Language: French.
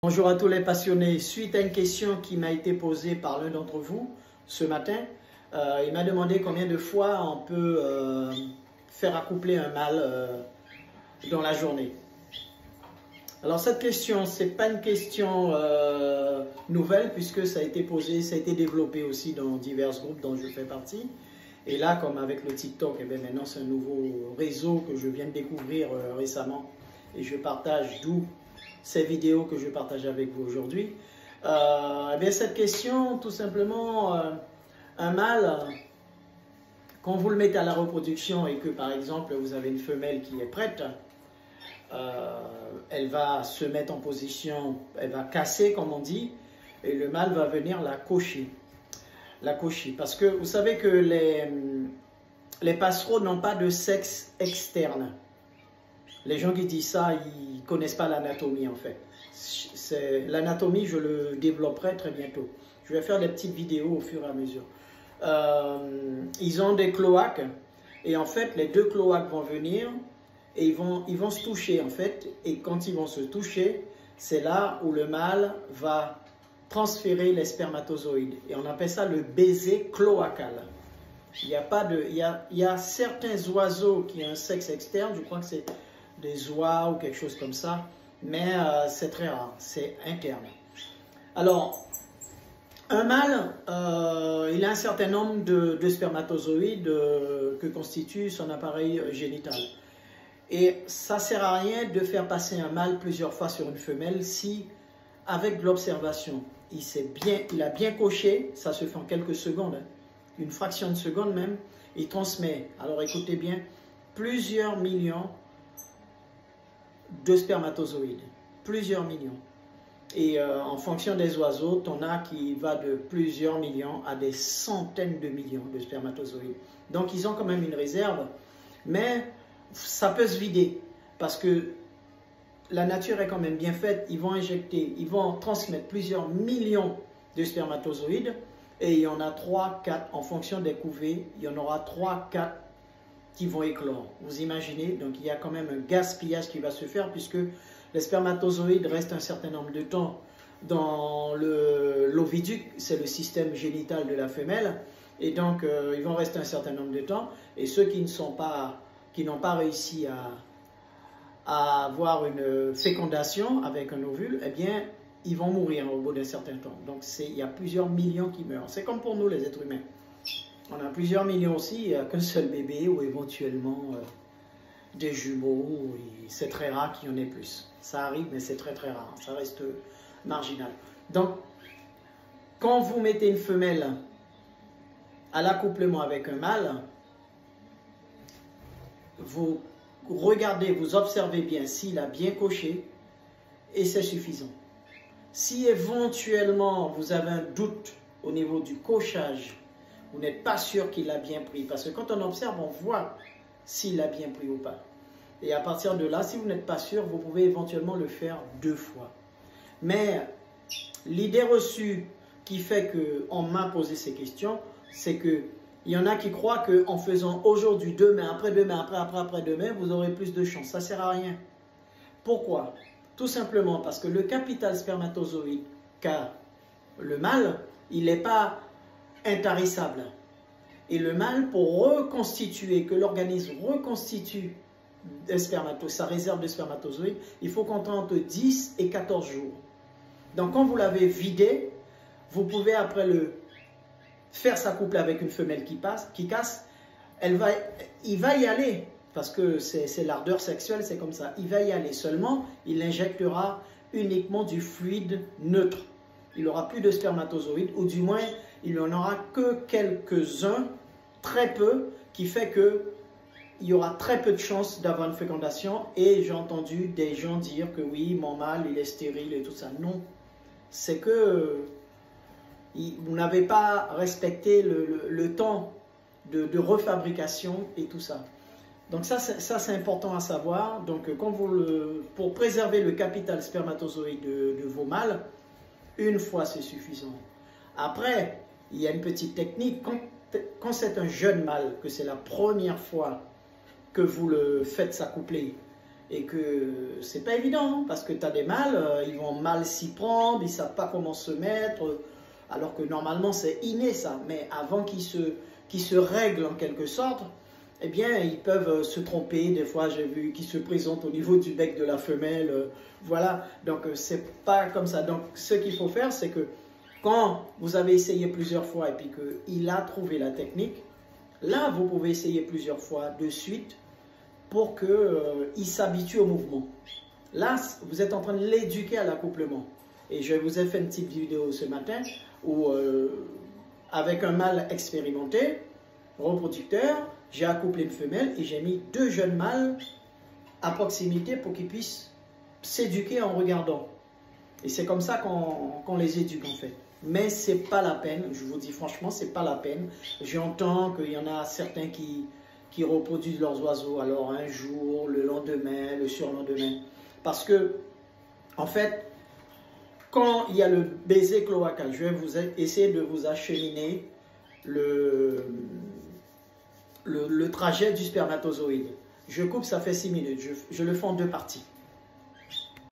Bonjour à tous les passionnés. Suite à une question qui m'a été posée par l'un d'entre vous ce matin, il m'a demandé combien de fois on peut faire accoupler un mâle dans la journée. Alors cette question, ce n'est pas une question nouvelle puisque ça a été posé, ça a été développé aussi dans divers groupes dont je fais partie. Et là, comme avec le TikTok, maintenant c'est un nouveau réseau que je viens de découvrir récemment et je partage d'où ces vidéos que je partage avec vous aujourd'hui. Cette question, tout simplement, un mâle, quand vous le mettez à la reproduction et que par exemple vous avez une femelle qui est prête, elle va se mettre en position, elle va casser comme on dit, et le mâle va venir la cocher. Parce que vous savez que les passereaux n'ont pas de sexe externe. Les gens qui disent ça, ils ne connaissent pas l'anatomie en fait. L'anatomie, je le développerai très bientôt. Je vais faire des petites vidéos au fur et à mesure. Ils ont des cloaques et en fait, les deux cloaques vont venir et ils vont se toucher en fait. Et quand ils vont se toucher, c'est là où le mâle va transférer les spermatozoïdes. Et on appelle ça le baiser cloacal. Il y a certains oiseaux qui ont un sexe externe, je crois que c'est des oies ou quelque chose comme ça, mais c'est très rare, c'est interne. Alors, un mâle, il a un certain nombre de spermatozoïdes que constitue son appareil génital. Et ça ne sert à rien de faire passer un mâle plusieurs fois sur une femelle si, avec de l'observation, il a bien coché, ça se fait en quelques secondes, hein, une fraction de seconde même, il transmet, alors écoutez bien, plusieurs millions de spermatozoïdes, plusieurs millions. Et en fonction des oiseaux, on a qui va de plusieurs millions à des centaines de millions de spermatozoïdes. Donc ils ont quand même une réserve, mais ça peut se vider parce que la nature est quand même bien faite. Ils vont injecter, ils vont transmettre plusieurs millions de spermatozoïdes et il y en a 3, 4 en fonction des couvées, il y en aura 3, 4 qui vont éclore. Vous imaginez, donc il y a quand même un gaspillage qui va se faire puisque les spermatozoïdes restent un certain nombre de temps dans l'oviduc, c'est le système génital de la femelle, et donc ils vont rester un certain nombre de temps, et ceux qui n'ont pas réussi à avoir une fécondation avec un ovule, eh bien, ils vont mourir au bout d'un certain temps. Donc il y a plusieurs millions qui meurent. C'est comme pour nous les êtres humains. On a plusieurs millions aussi, il n'y a qu'un seul bébé ou éventuellement des jumeaux. C'est très rare qu'il y en ait plus. Ça arrive, mais c'est très très rare. Ça reste marginal. Donc, quand vous mettez une femelle à l'accouplement avec un mâle, vous regardez, vous observez bien s'il a bien coché et c'est suffisant. Si éventuellement vous avez un doute au niveau du cochage, vous n'êtes pas sûr qu'il a bien pris. Parce que quand on observe, on voit s'il a bien pris ou pas. Et à partir de là, si vous n'êtes pas sûr, vous pouvez éventuellement le faire 2 fois. Mais l'idée reçue qui fait qu'on m'a posé ces questions, c'est qu'il y en a qui croient qu'en faisant aujourd'hui, demain, après-demain, après-demain, vous aurez plus de chance. Ça ne sert à rien. Pourquoi? Tout simplement parce que le capital spermatozoïde qu'a le mâle, il n'est pas intarissable. Et le mâle, pour reconstituer, que l'organisme reconstitue sa réserve de spermatozoïdes, il faut compter entre 10 et 14 jours. Donc quand vous l'avez vidé, vous pouvez après le faire s'accoupler avec une femelle qui casse, il va y aller, parce que c'est l'ardeur sexuelle, c'est comme ça, il va y aller seulement, il injectera uniquement du fluide neutre. Il n'aura plus de spermatozoïdes, ou du moins, il n'y en aura que quelques-uns, très peu, qui fait qu'il y aura très peu de chances d'avoir une fécondation. Et j'ai entendu des gens dire que oui, mon mâle, il est stérile et tout ça. Non, c'est que vous n'avez pas respecté le temps de refabrication et tout ça. Donc ça c'est important à savoir. Donc pour préserver le capital spermatozoïde de vos mâles, une fois c'est suffisant. Après, il y a une petite technique. Quand c'est un jeune mâle, que c'est la première fois que vous le faites s'accoupler, et que c'est pas évident, hein, parce que tu as des mâles, ils vont mal s'y prendre, ils savent pas comment se mettre, alors que normalement c'est inné ça, mais avant qu'ils se règlent en quelque sorte, eh bien ils peuvent se tromper, des fois j'ai vu qu'ils se présentent au niveau du bec de la femelle, voilà, donc c'est pas comme ça. Donc ce qu'il faut faire, c'est que quand vous avez essayé plusieurs fois et puis qu'il a trouvé la technique, là vous pouvez essayer plusieurs fois de suite, pour qu'il s'habitue au mouvement. Là, vous êtes en train de l'éduquer à l'accouplement. Et je vous ai fait une petite vidéo ce matin où, avec un mâle expérimenté, reproducteur, j'ai accouplé une femelle et j'ai mis 2 jeunes mâles à proximité pour qu'ils puissent s'éduquer en regardant. Et c'est comme ça qu'on les éduque en fait. Mais c'est pas la peine, je vous dis franchement, c'est pas la peine. J'entends qu'il y en a certains qui reproduisent leurs oiseaux, alors un jour, le lendemain, le surlendemain. Parce que, en fait, quand il y a le baiser cloacal, je vais essayer de vous acheminer le trajet du spermatozoïde. Je coupe, ça fait 6 minutes. Je le fais en 2 parties.